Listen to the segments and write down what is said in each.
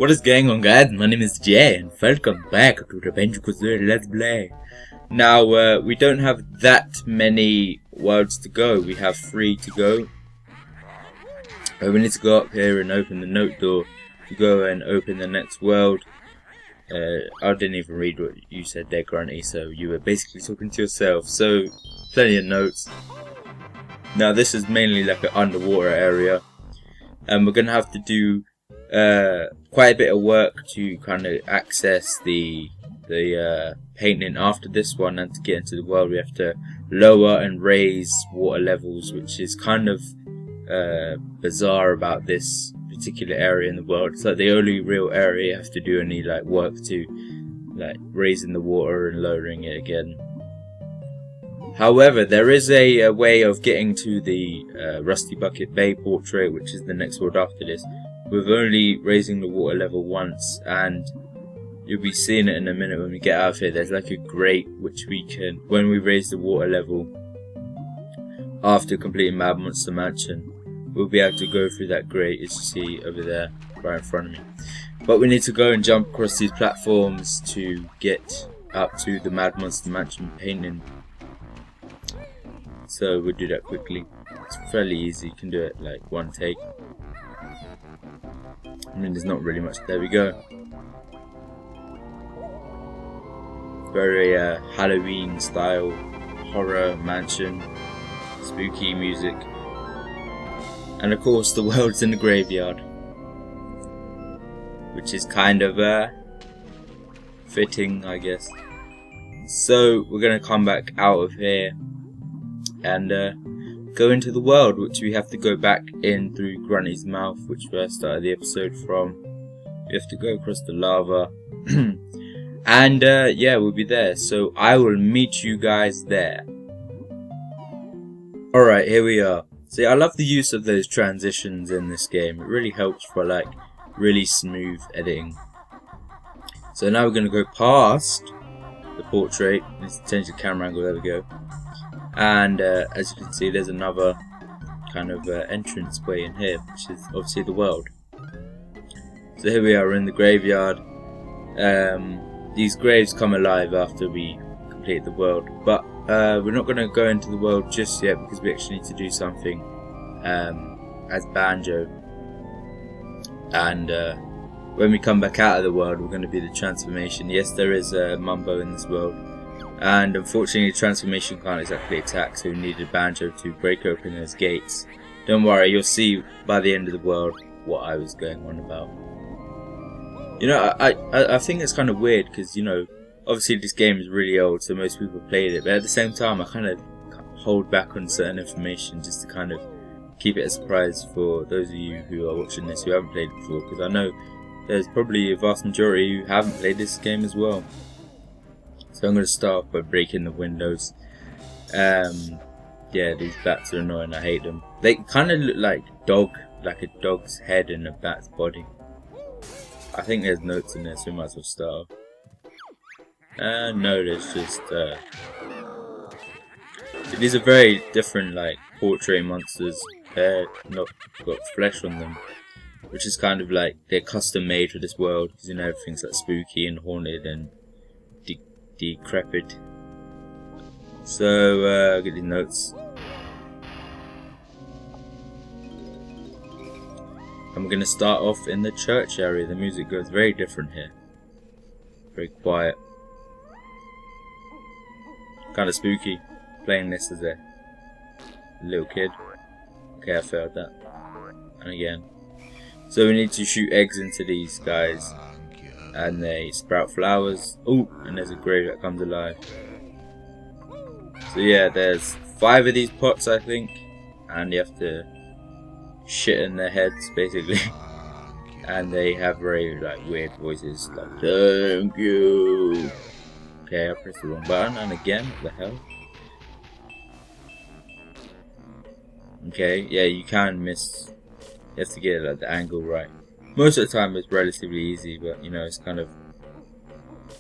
What is going on, guys? My name is Jay and welcome back to the Banjo Kazooie Let's Play. Now, we don't have that many worlds to go. We have 3 to go. We need to go up here and open the note door to go and open the next world. I didn't even read what you said there, Grunty, so you were basically talking to yourself. So, plenty of notes. Now, this is mainly like an underwater area. And we're going to have to do quite a bit of work to kind of access the painting after this one, and to get into the world we have to lower and raise water levels, which is kind of bizarre about this particular area in the world. It's like the only real area you have to do any like work to, like raising the water and lowering it again. However, there is a way of getting to the Rusty Bucket Bay portrait, which is the next world after this, with only raising the water level once, and you'll be seeing it in a minute when we get out of here. There's like a grate which we can, when we raise the water level after completing Mad Monster Mansion, we'll be able to go through that grate, as you see over there right in front of me. But we need to go and jump across these platforms to get up to the Mad Monster Mansion painting. So we'll do that quickly. It's fairly easy, you can do it like one take. I mean, there's not really much. There we go. Very Halloween style, horror mansion, spooky music. And of course the world's in the graveyard, which is kind of fitting, I guess. So we're going to come back out of here and go into the world, which we have to go back in through Grunty's mouth, which we started the episode from. We have to go across the lava. And yeah, we'll be there. So I will meet you guys there. Alright, here we are. See, I love the use of those transitions in this game. It really helps for like really smooth editing. So now we're going to go past the portrait. Let's change the camera angle, there we go. And as you can see, there's another kind of entrance way in here, which is obviously the world. So here we are in the graveyard. These graves come alive after we complete the world, but we're not going to go into the world just yet because we actually need to do something as Banjo. And when we come back out of the world, we're going to do the transformation. Yes, there is a Mumbo in this world, and unfortunately the transformation can't exactly attack, so we needed Banjo to break open those gates. Don't worry, you'll see by the end of the world what I was going on about. You know, I think it's kind of weird because, you know, obviously this game is really old, so most people played it, but at the same time I kind of hold back on certain information just to kind of keep it a surprise for those of you who are watching this who haven't played it before, because I know there's probably a vast majority who haven't played this game as well. So I'm going to start off by breaking the windows. Yeah, these bats are annoying, I hate them. They kind of look like a dog's head and a bat's body. I think there's notes in there, so we might as well start off. No, there's just these are very different, like portrait monsters. They're not got flesh on them, which is kind of like they're custom made for this world, because you know everything's like spooky and haunted and decrepit. So get these notes, and we're gonna start off in the church area. The music goes very different here, very quiet. Kind of spooky, playing this as a little kid. Okay, I failed that. And again. So we need to shoot eggs into these guys, and they sprout flowers. Oh, and there's a grave that comes alive. So yeah, there's 5 of these pots, I think, and you have to shit in their heads, basically. And they have very like weird voices, like thank you. Okay, I pressed the wrong button, and again, what the hell? Okay, yeah, you can miss. You have to get like the angle right. Most of the time it's relatively easy, but you know, it's kind of,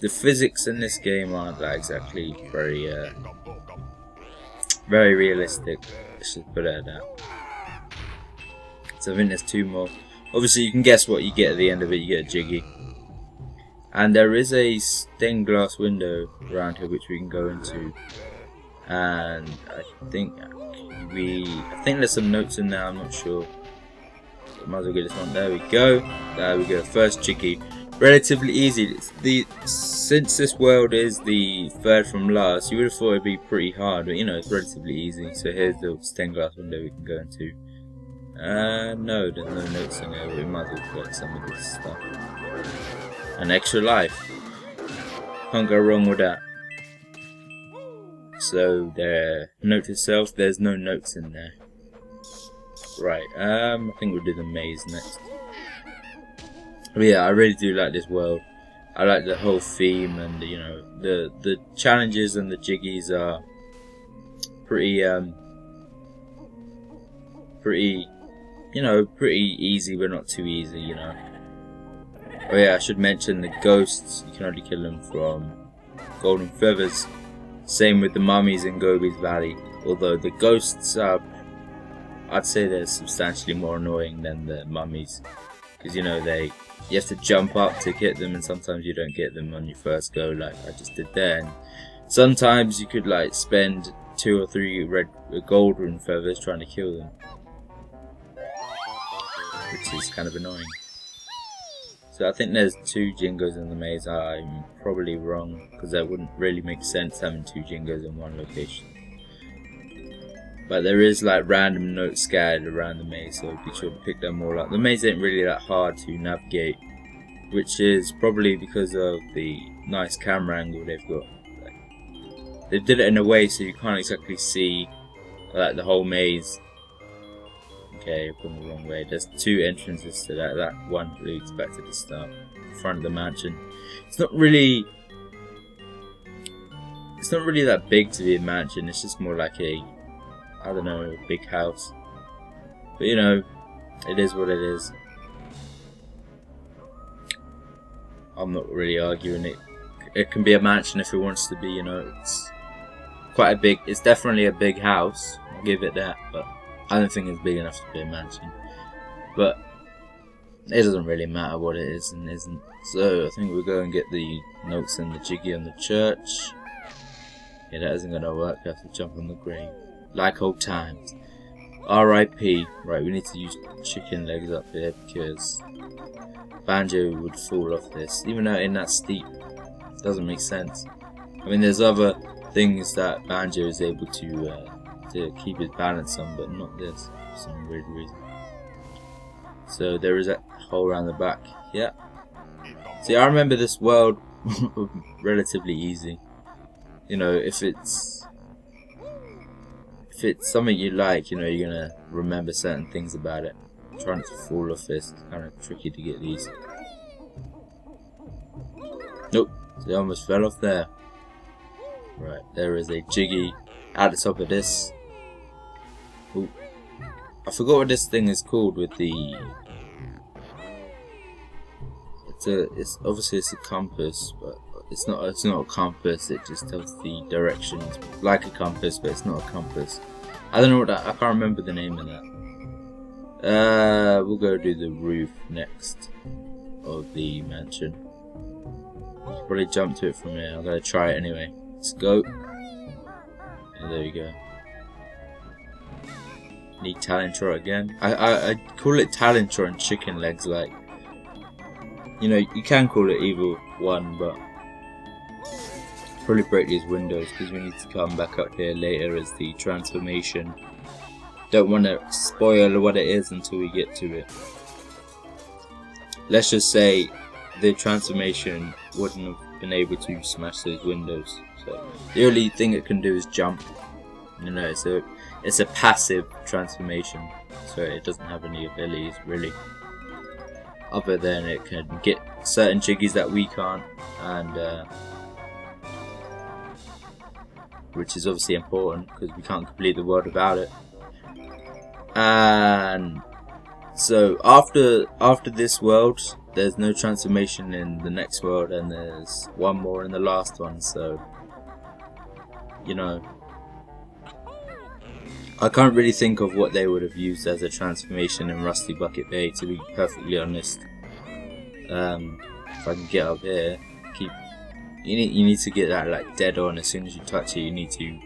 the physics in this game aren't like exactly very realistic. Let's just put it at that. So I think there's 2 more. Obviously, you can guess what you get at the end of it. You get a Jiggy. And there is a stained glass window around here which we can go into. And I think there's some notes in there, I'm not sure. Might as well get this one. There we go. There we go. First Jiggy. Relatively easy. Since this world is the third from last, you would have thought it'd be pretty hard, but you know, it's relatively easy. So here's the stained glass window we can go into. No, there's no notes in there, but we might as well collect some of this stuff. An extra life. Can't go wrong with that. So there, note to self, there's no notes in there. Right, I think we'll do the maze next. But yeah, I really do like this world. I like the whole theme, and you know, the challenges and the jiggies are pretty pretty easy, but not too easy, you know. Oh yeah, I should mention the ghosts. You can only kill them from golden feathers. Same with the mummies in Gobi's Valley. Although the ghosts are, I'd say they're substantially more annoying than the mummies, because you know you have to jump up to get them, and sometimes you don't get them on your first go, like I just did there. And sometimes you could like spend 2 or 3 golden feathers trying to kill them, which is kind of annoying. So I think there's 2 Jingos in the maze. I'm probably wrong, because that wouldn't really make sense having 2 Jingos in one location. But there is like random notes scattered around the maze, so be sure to pick them all up. The maze ain't really that hard to navigate, which is probably because of the nice camera angle they've got. They did it in a way so you can't exactly see like the whole maze. Okay, I've gone the wrong way. There's 2 entrances to that. That one leads back to the start, front of the mansion. It's not really that big to be a mansion. It's just more like a, I don't know, a big house. But you know, it is what it is. I'm not really arguing it. It can be a mansion if it wants to be. You know, it's quite a big. It's definitely a big house. I'll give it that, but I don't think it's big enough to be a mansion. But it doesn't really matter what it is and isn't. So I think we'll go and get the notes and the jiggy on the church. Yeah, that isn't gonna work. We have to jump on the grave, like old times. R.I.P. Right, we need to use chicken legs up here because Banjo would fall off this, even though it ain't that steep. It doesn't make sense. I mean, there's other things that Banjo is able to keep his balance on, but not this for some weird reason. So there is a hole around the back. Yeah. See, I remember this world relatively easy. You know, if it's something you like, you know, you're gonna remember certain things about it. Trying not to fall off this, it's kind of tricky to get these. Nope, they almost fell off there. Right, there is a jiggy at the top of this. Ooh. I forgot what this thing is called with the. It's obviously it's a compass, but it's not a compass. It just tells the directions like a compass, but it's not a compass. I don't know what that. I can't remember the name of that. We'll go do the roof next of the mansion. You can probably jump to it from here. I'm gonna try it anyway. Let's go. And there we go. Need Talentron again. I call it Talentron and chicken legs, like, you know, you can call it either one, but probably break these windows because we need to come back up here later as the transformation. Don't want to spoil what it is until we get to it. Let's just say the transformation wouldn't have been able to smash those windows. So the only thing it can do is jump. You know, so it's a passive transformation, so it doesn't have any abilities really, other than it can get certain jiggies that we can't, and which is obviously important because we can't complete the world without it. And so after this world, there's no transformation in the next world, and there's one more in the last one. So, you know, I can't really think of what they would have used as a transformation in Rusty Bucket Bay, to be perfectly honest. If I can get up here, you need to get that like dead on. As soon as you touch it, you need to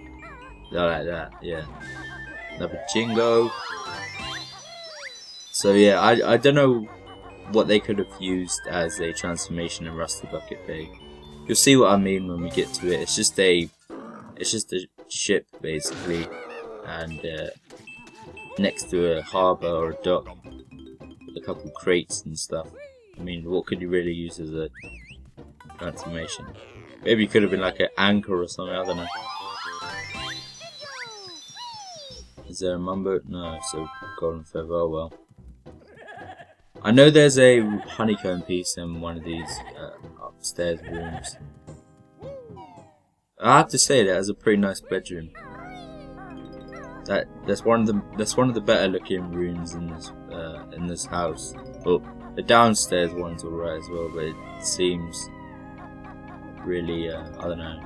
like that. Yeah, another Jingo. So yeah, I don't know what they could have used as a transformation in Rusty Bucket Bay. You'll see what I mean when we get to it. It's just a ship basically, and next to a harbour or a dock with a couple crates and stuff. I mean, what could you really use as a transformation? Maybe it could have been like an anchor or something, I don't know. Is there a mumbo? No, so golden feather, oh well. I know there's a honeycomb piece in one of these upstairs rooms. I have to say that is a pretty nice bedroom. That's one of the better looking rooms in this house. Well, the downstairs one's alright as well, but it seems really I don't know.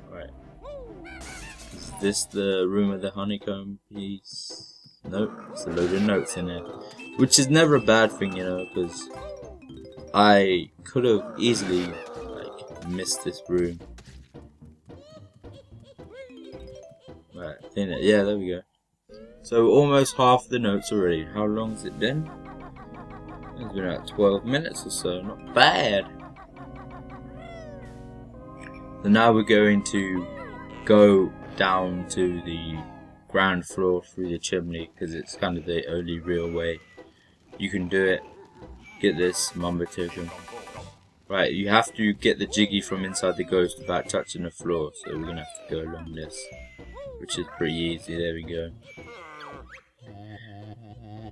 Right. Is this the room with the honeycomb piece? Nope, there's a load of notes in there. Which is never a bad thing, you know, because I could have easily like missed this room. Right, I think that, yeah, there we go. So almost half the notes already. How long's it been? It's been about 12 minutes or so, not bad. So now we're going to go down to the ground floor through the chimney, because it's kind of the only real way you can do it. Get this mumbo token. Right, you have to get the jiggy from inside the ghost without touching the floor, so we're gonna have to go along this, which is pretty easy. There we go.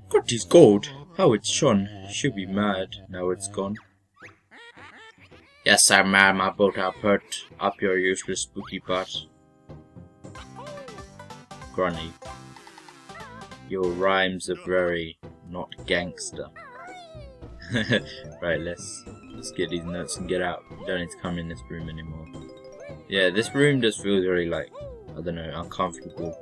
God, he's gold. How it's shone. Should be mad now it's gone. Yes, I'm mad. My boat I put up your useless spooky butt. Grunny. Your rhymes are very not gangster. Right, let's get these notes and get out. We don't need to come in this room anymore. Yeah, this room does feel very like, I don't know, uncomfortable.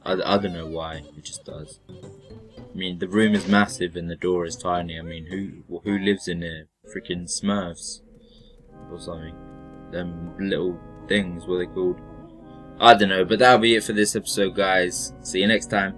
I don't know why, it just does. I mean, the room is massive and the door is tiny. I mean, who lives in here? Freaking Smurfs or something. Them little things, what are they called? I don't know, but that'll be it for this episode, guys. See you next time.